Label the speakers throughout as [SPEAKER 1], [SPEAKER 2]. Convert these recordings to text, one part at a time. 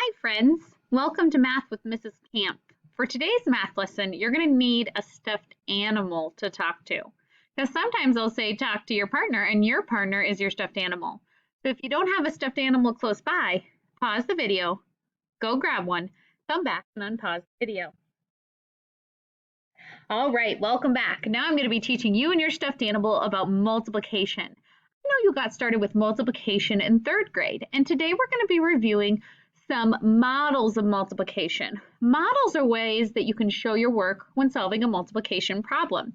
[SPEAKER 1] Hi friends, welcome to Math with Mrs. Camp. For today's math lesson, you're going to need a stuffed animal to talk to. Because sometimes I'll say talk to your partner and your partner is your stuffed animal. So if you don't have a stuffed animal close by, pause the video, go grab one, come back and unpause the video. All right, welcome back. Now I'm going to be teaching you and your stuffed animal about multiplication. I know you got started with multiplication in 3rd grade, and today we're going to be reviewing some models of multiplication. Models are ways that you can show your work when solving a multiplication problem.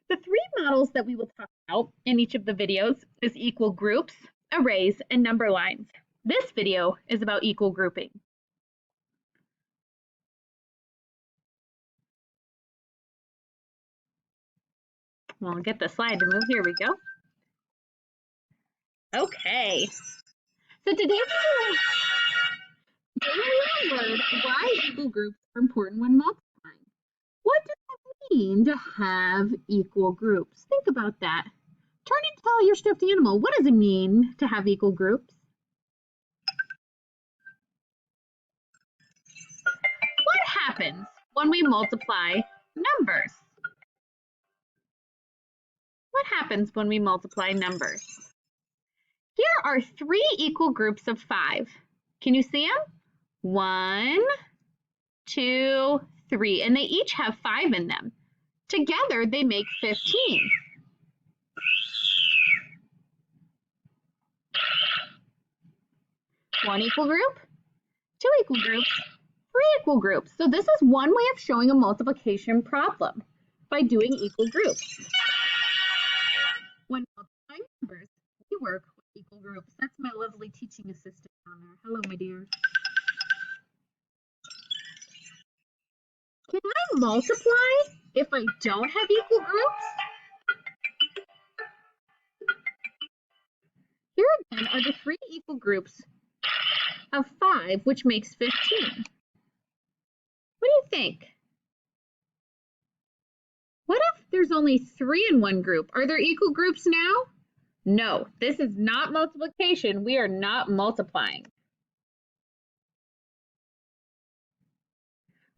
[SPEAKER 1] The 3 models that we will talk about in each of the videos is equal groups, arrays, and number lines. This video is about equal grouping. Well, I'll get the slide to move. Here we go. Okay. So today we learned why equal groups are important when multiplying. What does it mean to have equal groups? Think about that. Turn and tell your stuffed animal, what does it mean to have equal groups? What happens when we multiply numbers? What happens when we multiply numbers? Here are 3 equal groups of 5. Can you see them? 1, 2, 3, and they each have 5 in them. Together, they make 15. One equal group, 2 equal groups, 3 equal groups. So this is one way of showing a multiplication problem by doing equal groups. When multiplying numbers, we work with equal groups. That's my lovely teaching assistant down there. Hello, my dear. Can I multiply if I don't have equal groups? Here again are the 3 equal groups of 5, which makes 15. What do you think? What if there's only 3 in one group? Are there equal groups now? No, this is not multiplication. We are not multiplying.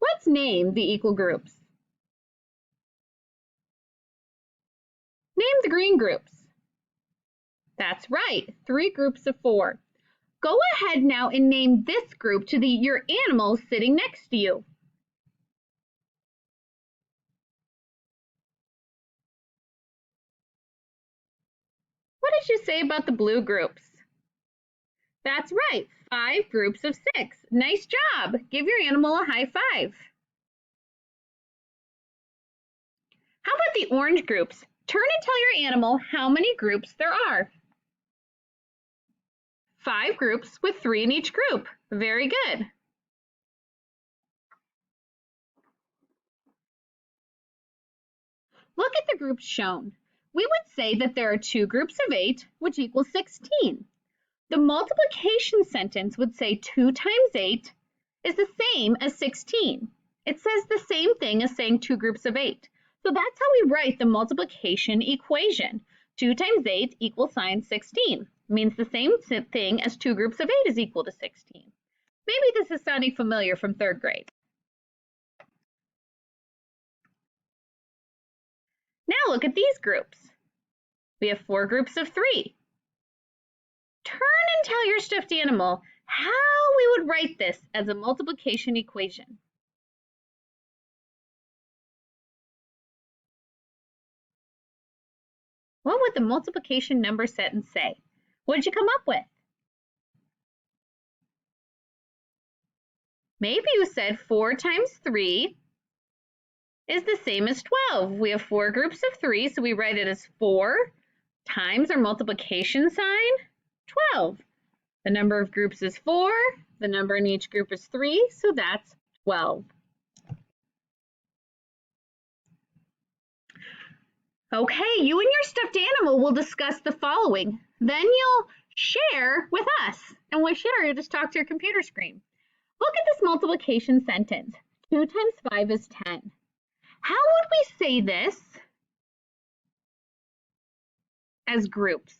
[SPEAKER 1] Let's name the equal groups. Name the green groups. That's right, 3 groups of 4. Go ahead now and name this group to your animal sitting next to you. What did you say about the blue groups? That's right, 5 groups of 6. Nice job. Give your animal a high five. How about the orange groups? Turn and tell your animal how many groups there are. 5 groups with 3 in each group. Very good. Look at the groups shown. We would say that there are 2 groups of 8, which equals 16. The multiplication sentence would say 2 times 8 is the same as 16. It says the same thing as saying 2 groups of 8. So that's how we write the multiplication equation. 2 times 8 equals 16. Means the same thing as 2 groups of 8 is equal to 16. Maybe this is sounding familiar from 3rd grade. Now look at these groups. We have 4 groups of 3. Turn and tell your stuffed animal how we would write this as a multiplication equation. What would the multiplication number sentence say? What did you come up with? Maybe you said 4 times 3 is the same as 12. We have 4 groups of 3, so we write it as 4 times our multiplication sign, 12. The number of groups is 4, the number in each group is 3, so that's 12. Okay, you and your stuffed animal will discuss the following. Then you'll share with us, and with share, you'll just talk to your computer screen. Look at this multiplication sentence. 2 times 5 is 10. How would we say this as groups?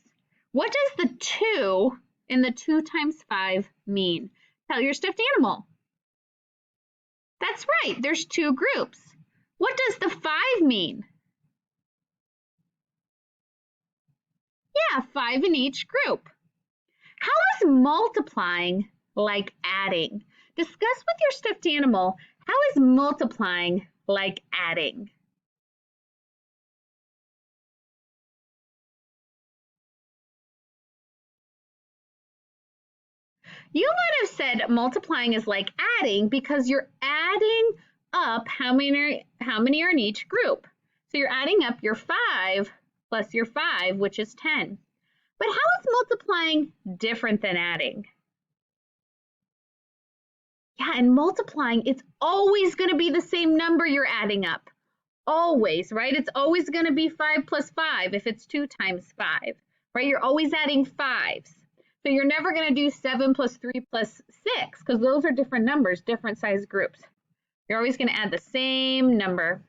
[SPEAKER 1] What does the 2 in the 2 times 5 mean? Tell your stuffed animal. That's right, there's two groups. What does the 5 mean? Yeah, 5 in each group. How is multiplying like adding? Discuss with your stuffed animal, how is multiplying like adding? You might have said multiplying is like adding because you're adding up how many are in each group. So you're adding up your 5 plus your 5, which is 10. But how is multiplying different than adding? Yeah, and multiplying, it's always going to be the same number you're adding up. Always, right? It's always going to be 5 plus 5 if it's 2 times 5, right? You're always adding 5s. So you're never going to do 7 plus 3 plus 6 because those are different numbers, different size groups. You're always going to add the same number.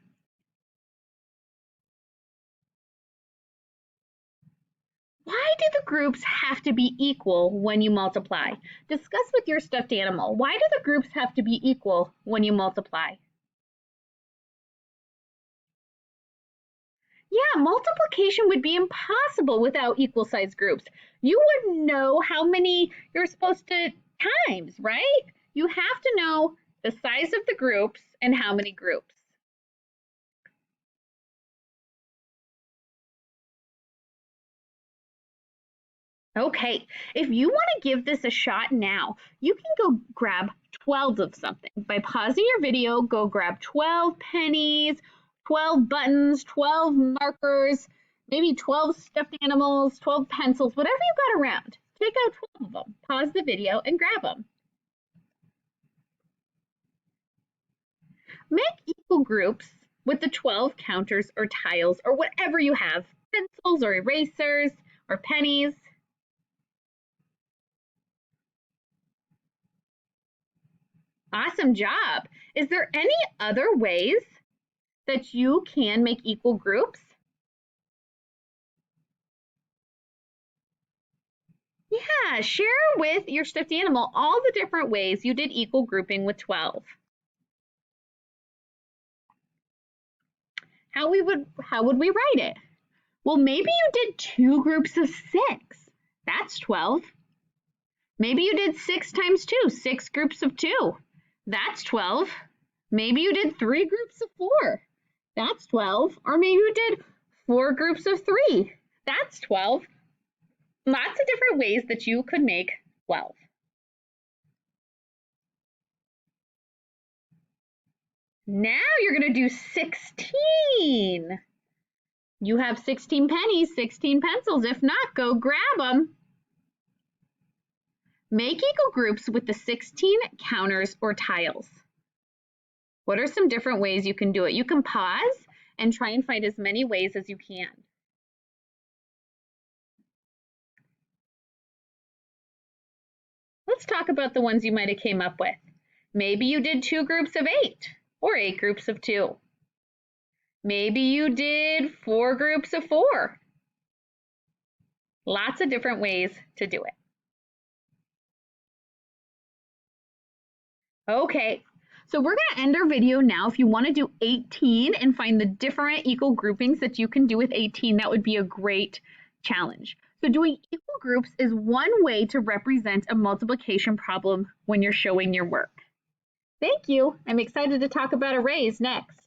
[SPEAKER 1] Why do the groups have to be equal when you multiply? Discuss with your stuffed animal. Why do the groups have to be equal when you multiply? Yeah, multiplication would be impossible without equal size groups. You wouldn't know how many you're supposed to times, right? You have to know the size of the groups and how many groups. Okay, if you want to give this a shot now, you can go grab 12 of something. By pausing your video, go grab 12 pennies, 12 buttons, 12 markers, maybe 12 stuffed animals, 12 pencils, whatever you've got around. Take out 12 of them, pause the video, and grab them. Make equal groups with the 12 counters or tiles or whatever you have, pencils or erasers or pennies. Awesome job. Is there any other ways that you can make equal groups? Yeah, share with your stuffed animal all the different ways you did equal grouping with 12. How would we write it? Well, maybe you did 2 groups of 6. That's 12. Maybe you did 6 times 2, 6 groups of 2. That's 12. Maybe you did 3 groups of 4. That's 12. Or maybe you did 4 groups of 3. That's 12. Lots of different ways that you could make 12. Now you're going to do 16. You have 16 pennies, 16 pencils. If not, go grab them. Make equal groups with the 16 counters or tiles. What are some different ways you can do it? You can pause and try and find as many ways as you can. Let's talk about the ones you might have came up with. Maybe you did 2 groups of 8 or 8 groups of 2. Maybe you did 4 groups of 4. Lots of different ways to do it. Okay, so we're going to end our video now. If you want to do 18 and find the different equal groupings that you can do with 18, that would be a great challenge. So doing equal groups is one way to represent a multiplication problem when you're showing your work. Thank you. I'm excited to talk about arrays next.